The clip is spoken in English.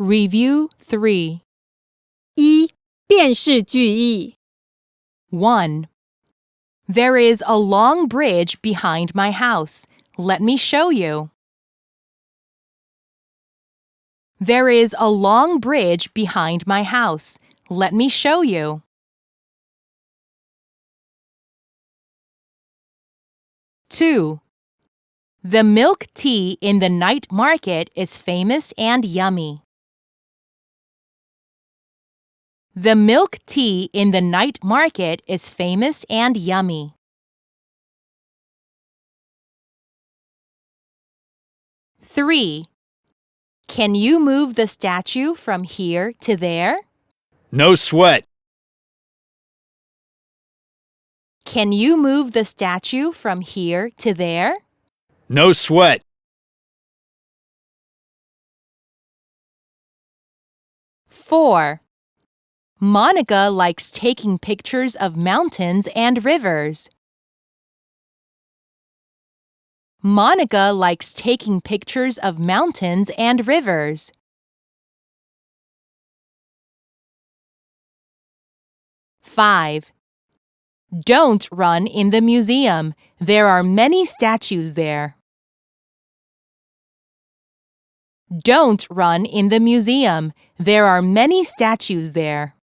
Review 3. 一、辨识句意。 1. There is a long bridge behind my house. Let me show you. There is a long bridge behind my house. Let me show you. 2. The milk tea in the night market is famous and yummy. The milk tea in the night market is famous and yummy. 3. Can you move the statue from here to there? No sweat. Can you move the statue from here to there? No sweat. 4. Monica likes taking pictures of mountains and rivers. Monica likes taking pictures of mountains and rivers. 5. Don't run in the museum. There are many statues there. Don't run in the museum. There are many statues there.